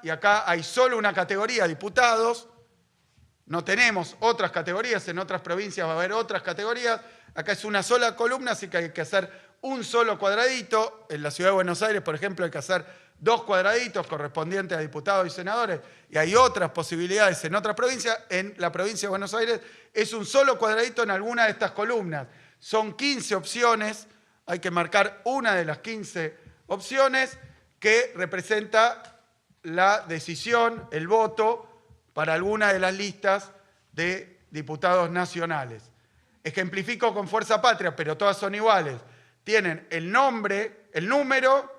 y acá hay solo una categoría, diputados, no tenemos otras categorías, en otras provincias va a haber otras categorías, acá es una sola columna, así que hay que hacer un solo cuadradito. En la Ciudad de Buenos Aires, por ejemplo, hay que hacer 2 cuadraditos correspondientes a diputados y senadores, y hay otras posibilidades en otras provincias. En la provincia de Buenos Aires es un solo cuadradito en alguna de estas columnas. Son 15 opciones, hay que marcar una de las 15 opciones que representa la decisión, el voto, para alguna de las listas de diputados nacionales. Ejemplifico con Fuerza Patria, pero todas son iguales. Tienen el nombre, el número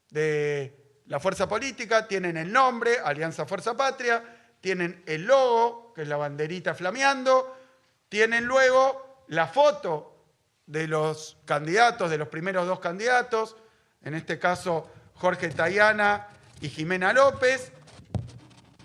de la fuerza política, tienen el nombre, Alianza Fuerza Patria, tienen el logo, que es la banderita flameando, tienen luego la foto de los candidatos, de los primeros 2 candidatos, en este caso Jorge Tayana y Jimena López,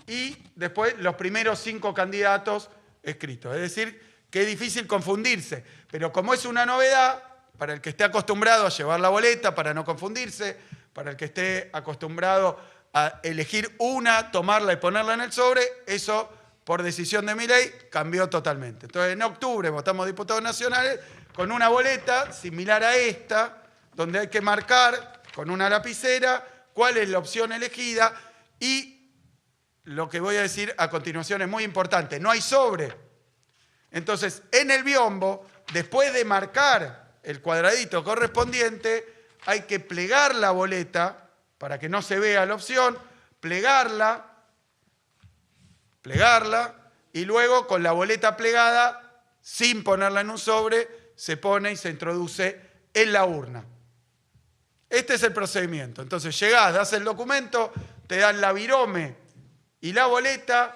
y después los primeros 5 candidatos escritos. Es decir, que es difícil confundirse, pero como es una novedad, para el que esté acostumbrado a llevar la boleta, para no confundirse, para el que esté acostumbrado a elegir una, tomarla y ponerla en el sobre, eso, por decisión de mi ley, cambió totalmente. Entonces, en octubre votamos diputados nacionales con una boleta similar a esta, donde hay que marcar con una lapicera cuál es la opción elegida, y lo que voy a decir a continuación es muy importante, no hay sobre. Entonces, en el biombo, después de marcar el cuadradito correspondiente, hay que plegar la boleta para que no se vea la opción, plegarla, y luego con la boleta plegada, sin ponerla en un sobre, se pone y se introduce en la urna. Este es el procedimiento. Entonces llegás, das el documento, te dan la virome y la boleta,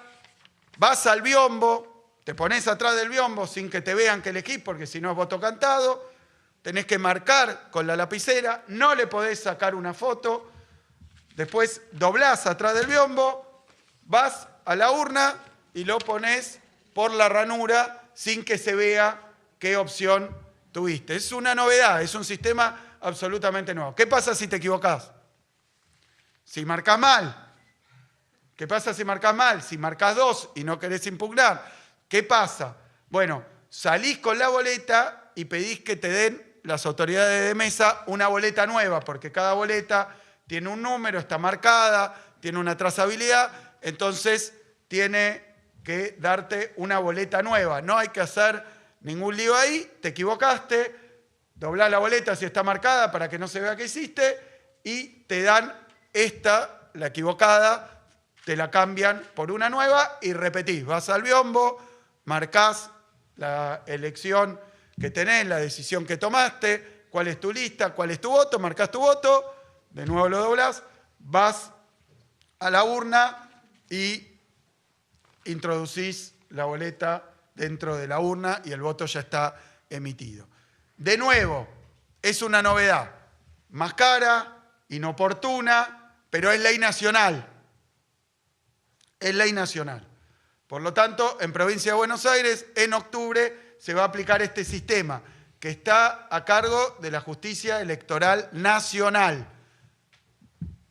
vas al biombo, te pones atrás del biombo sin que te vean que elegís, porque si no es voto cantado, tenés que marcar con la lapicera, no le podés sacar una foto, después doblás atrás del biombo, vas a la urna y lo ponés por la ranura sin que se vea qué opción tuviste. Es una novedad, es un sistema absolutamente nuevo. ¿Qué pasa si te equivocás? Si marcás mal. ¿Qué pasa si marcás mal? Si marcás 2 y no querés impugnar, ¿qué pasa? Bueno, salís con la boleta y pedís que te den las autoridades de mesa una boleta nueva, porque cada boleta tiene un número, está marcada, tiene una trazabilidad, entonces tiene que darte una boleta nueva. No hay que hacer ningún lío ahí, te equivocaste, doblás la boleta si está marcada para que no se vea que hiciste y te dan esta, la equivocada, te la cambian por una nueva y repetís. Vas al biombo, marcás la elección que tenés, la decisión que tomaste, cuál es tu lista, cuál es tu voto, marcás tu voto, de nuevo lo doblás, vas a la urna y introducís la boleta dentro de la urna y el voto ya está emitido. De nuevo, es una novedad, más cara, inoportuna, pero es ley nacional. Es ley nacional. Por lo tanto, en Provincia de Buenos Aires, en octubre, se va a aplicar este sistema, que está a cargo de la Justicia Electoral Nacional.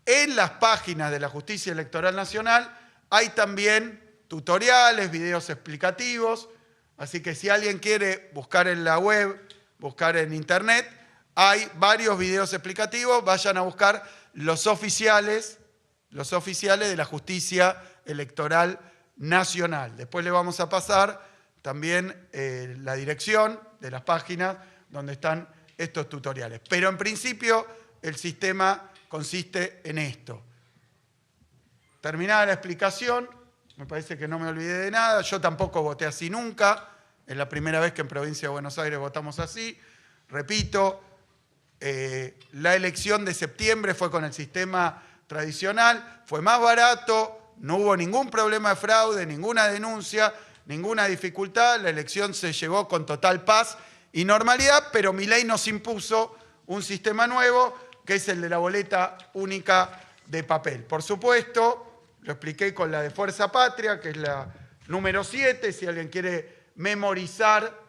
En las páginas de la Justicia Electoral Nacional hay también tutoriales, videos explicativos, así que si alguien quiere buscar en la web, buscar en internet, hay varios videos explicativos, vayan a buscar los oficiales de la Justicia Electoral Nacional. Después le vamos a pasar también la dirección de las páginas donde están estos tutoriales. Pero en principio el sistema consiste en esto. Terminada la explicación, me parece que no me olvidé de nada, yo tampoco voté así nunca, es la primera vez que en Provincia de Buenos Aires votamos así. Repito, la elección de septiembre fue con el sistema tradicional, fue más barato, no hubo ningún problema de fraude, ninguna denuncia, ninguna dificultad, la elección se llevó con total paz y normalidad, pero Milei nos impuso un sistema nuevo, que es el de la boleta única de papel. Por supuesto, lo expliqué con la de Fuerza Patria, que es la número 7, si alguien quiere memorizar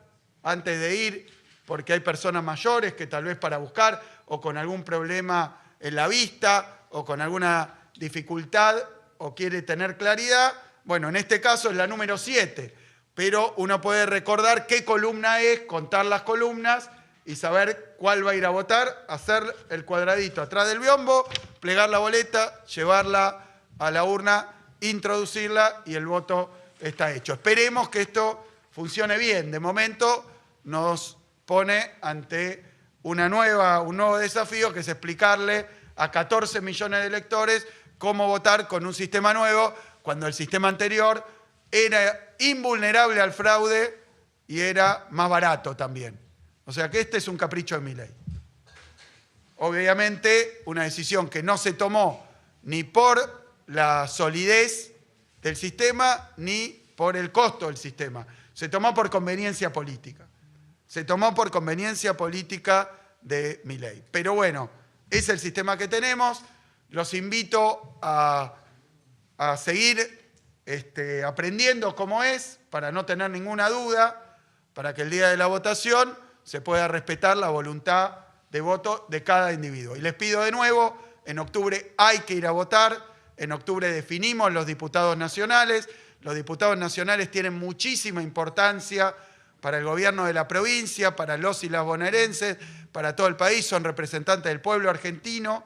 antes de ir, porque hay personas mayores que tal vez para buscar, o con algún problema en la vista, o con alguna dificultad, o quiere tener claridad. Bueno, en este caso es la número 7, pero uno puede recordar qué columna es, contar las columnas y saber cuál va a ir a votar, hacer el cuadradito atrás del biombo, plegar la boleta, llevarla a la urna, introducirla y el voto está hecho. Esperemos que esto funcione bien. De momento nos pone ante un nuevo desafío, que es explicarle a 14 millones de electores cómo votar con un sistema nuevo, cuando el sistema anterior era invulnerable al fraude y era más barato también. O sea que este es un capricho de Milei. Obviamente, una decisión que no se tomó ni por la solidez del sistema ni por el costo del sistema. Se tomó por conveniencia política. Se tomó por conveniencia política de Milei. Pero bueno, es el sistema que tenemos. Los invito a seguir aprendiendo cómo es, para no tener ninguna duda, para que el día de la votación se pueda respetar la voluntad de voto de cada individuo. Y les pido de nuevo, en octubre hay que ir a votar, en octubre definimos los diputados nacionales. Los diputados nacionales tienen muchísima importancia para el gobierno de la provincia, para los y las bonaerenses, para todo el país, son representantes del pueblo argentino,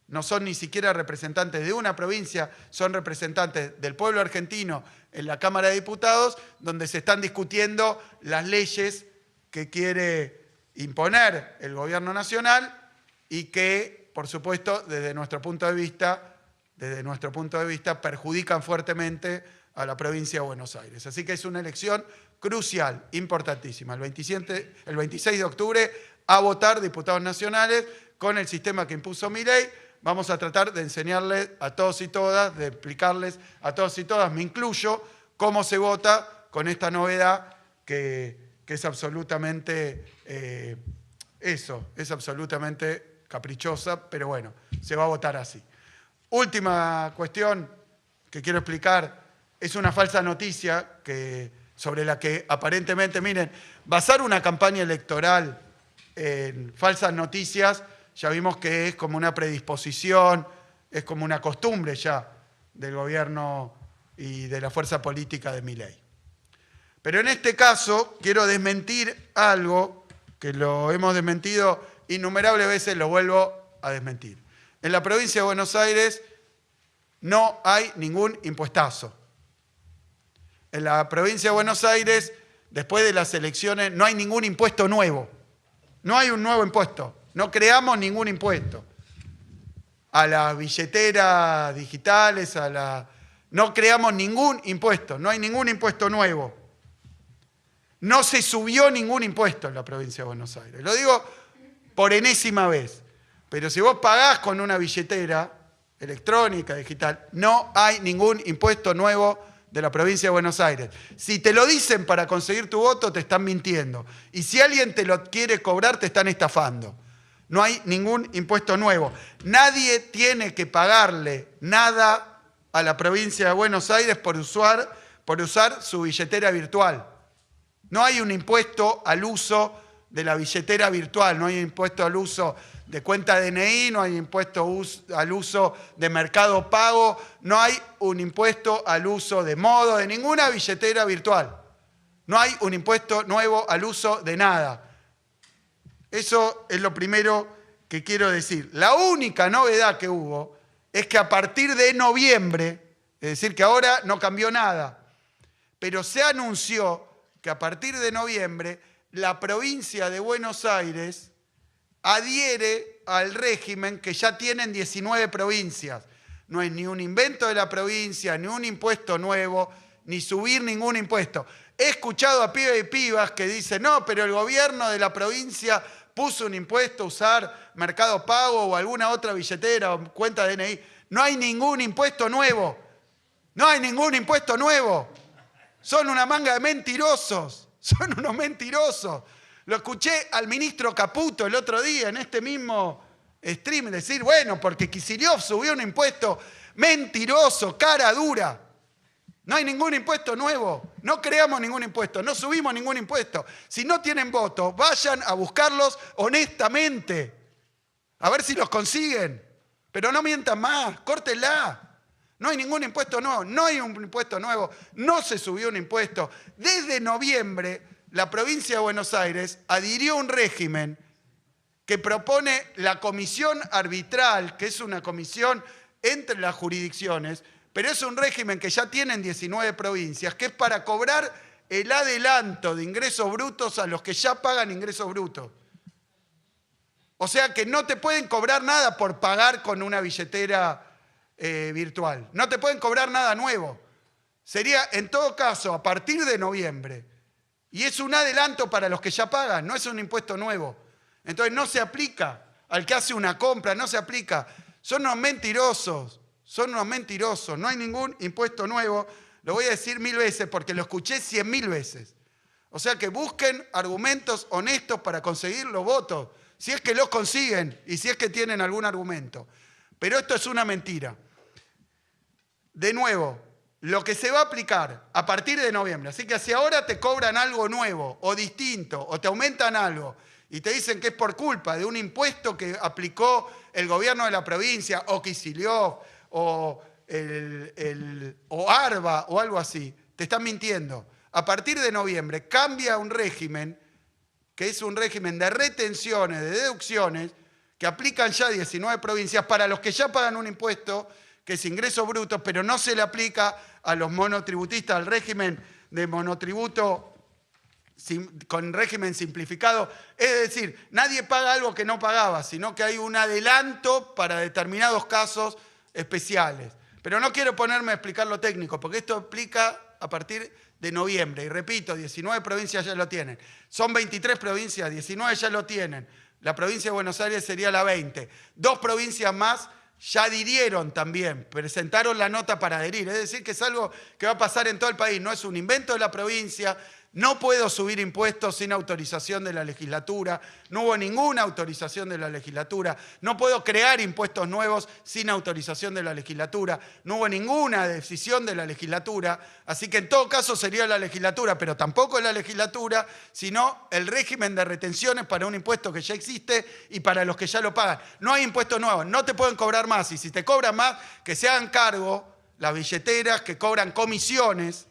no son ni siquiera representantes de una provincia, son representantes del pueblo argentino en la Cámara de Diputados, donde se están discutiendo las leyes que quiere imponer el gobierno nacional y que, por supuesto, desde nuestro punto de vista, perjudican fuertemente a la provincia de Buenos Aires. Así que es una elección crucial, importantísima. El 26 de octubre a votar diputados nacionales con el sistema que impuso Milei. Vamos a tratar de enseñarles a todos y todas, de explicarles a todos y todas, me incluyo, cómo se vota con esta novedad que es absolutamente es absolutamente caprichosa, pero bueno, se va a votar así. Última cuestión que quiero explicar, es una falsa noticia sobre la que aparentemente, miren, basar una campaña electoral en falsas noticias, ya vimos que es como una predisposición, es como una costumbre ya del gobierno y de la fuerza política de Milei. Pero en este caso quiero desmentir algo que lo hemos desmentido innumerables veces, lo vuelvo a desmentir. En la provincia de Buenos Aires no hay ningún impuestazo. En la provincia de Buenos Aires, después de las elecciones, no hay ningún impuesto nuevo. No hay un nuevo impuesto. No creamos ningún impuesto. A las billeteras digitales, no creamos ningún impuesto. No hay ningún impuesto nuevo. No se subió ningún impuesto en la provincia de Buenos Aires. Lo digo por enésima vez. Pero si vos pagás con una billetera electrónica, digital, no hay ningún impuesto nuevo de la provincia de Buenos Aires. Si te lo dicen para conseguir tu voto, te están mintiendo. Y si alguien te lo quiere cobrar, te están estafando. No hay ningún impuesto nuevo. Nadie tiene que pagarle nada a la provincia de Buenos Aires por usar su billetera virtual. No hay un impuesto al uso de la billetera virtual, no hay impuesto al uso de cuenta DNI, no hay impuesto al uso de Mercado Pago, no hay un impuesto al uso de Modo, de ninguna billetera virtual. No hay un impuesto nuevo al uso de nada. Eso es lo primero que quiero decir. La única novedad que hubo es que a partir de noviembre, es decir, que ahora no cambió nada, pero se anunció que a partir de noviembre la provincia de Buenos Aires adhiere al régimen que ya tienen 19 provincias. No es ni un invento de la provincia, ni un impuesto nuevo, ni subir ningún impuesto. He escuchado a pibes y pibas que dicen, no, pero el gobierno de la provincia puso un impuesto a usar Mercado Pago o alguna otra billetera o cuenta DNI. No hay ningún impuesto nuevo. No hay ningún impuesto nuevo. Son una manga de mentirosos. Son unos mentirosos. Lo escuché al ministro Caputo el otro día en este mismo stream decir, bueno, porque Kicillof subió un impuesto mentiroso, cara dura. No hay ningún impuesto nuevo, no creamos ningún impuesto, no subimos ningún impuesto. Si no tienen votos, vayan a buscarlos honestamente, a ver si los consiguen. Pero no mientan más, córtenla. No hay ningún impuesto nuevo, no hay un impuesto nuevo, no se subió un impuesto. Desde noviembre, la provincia de Buenos Aires adhirió a un régimen que propone la comisión arbitral, que es una comisión entre las jurisdicciones, pero es un régimen que ya tienen 19 provincias, que es para cobrar el adelanto de ingresos brutos a los que ya pagan ingresos brutos. O sea que no te pueden cobrar nada por pagar con una billetera virtual. No te pueden cobrar nada nuevo. Sería, en todo caso, a partir de noviembre. Y es un adelanto para los que ya pagan, no es un impuesto nuevo. Entonces no se aplica al que hace una compra, no se aplica. Son unos mentirosos. Son unos mentirosos, no hay ningún impuesto nuevo, lo voy a decir 1000 veces porque lo escuché 100.000 veces. O sea que busquen argumentos honestos para conseguir los votos, si es que los consiguen y si es que tienen algún argumento. Pero esto es una mentira. De nuevo, lo que se va a aplicar a partir de noviembre, así que si ahora te cobran algo nuevo o distinto o te aumentan algo y te dicen que es por culpa de un impuesto que aplicó el gobierno de la provincia o Kicillof, o ARBA o algo así, te están mintiendo. A partir de noviembre cambia un régimen que es un régimen de retenciones, de deducciones, que aplican ya 19 provincias para los que ya pagan un impuesto, que es ingresos brutos, pero no se le aplica a los monotributistas, al régimen de monotributo con régimen simplificado. Es decir, nadie paga algo que no pagaba, sino que hay un adelanto para determinados casos especiales. Pero no quiero ponerme a explicar lo técnico, porque esto aplica a partir de noviembre. Y repito, 19 provincias ya lo tienen. Son 23 provincias, 19 ya lo tienen. La provincia de Buenos Aires sería la 20. 2 provincias más ya adhirieron también, presentaron la nota para adherir. Es decir, que es algo que va a pasar en todo el país. No es un invento de la provincia. No puedo subir impuestos sin autorización de la legislatura. No hubo ninguna autorización de la legislatura. No puedo crear impuestos nuevos sin autorización de la legislatura. No hubo ninguna decisión de la legislatura. Así que en todo caso sería la legislatura, pero tampoco es la legislatura, sino el régimen de retenciones para un impuesto que ya existe y para los que ya lo pagan. No hay impuestos nuevos, no te pueden cobrar más. Y si te cobran más, que se hagan cargo las billeteras que cobran comisiones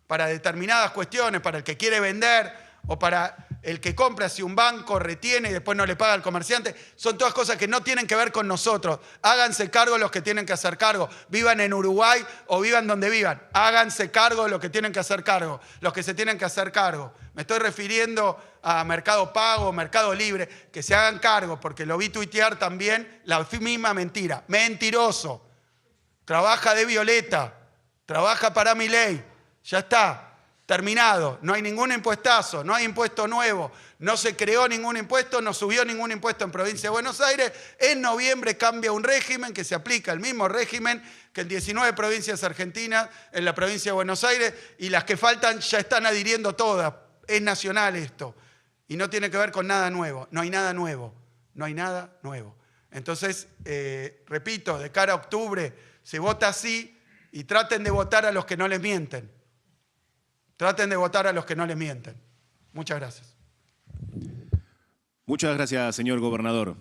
para determinadas cuestiones, para el que quiere vender o para el que compra, si un banco retiene y después no le paga al comerciante. Son todas cosas que no tienen que ver con nosotros. Háganse cargo los que tienen que hacer cargo. Vivan en Uruguay o vivan donde vivan. Háganse cargo de los que tienen que hacer cargo, los que se tienen que hacer cargo. Me estoy refiriendo a Mercado Pago, Mercado Libre, que se hagan cargo, porque lo vi tuitear también la misma mentira. Mentiroso. Trabaja de Violeta, trabaja para Milei. Ya está. Terminado, no hay ningún impuestazo, no hay impuesto nuevo, no se creó ningún impuesto, no subió ningún impuesto en Provincia de Buenos Aires. En noviembre cambia un régimen que se aplica el mismo régimen que en 19 provincias argentinas, en la provincia de Buenos Aires, y las que faltan ya están adhiriendo todas. Es nacional esto y no tiene que ver con nada nuevo, no hay nada nuevo, no hay nada nuevo. Entonces, repito, de cara a octubre se vota así y traten de votar a los que no les mienten. Traten de votar a los que no les mienten. Muchas gracias. Muchas gracias, señor gobernador.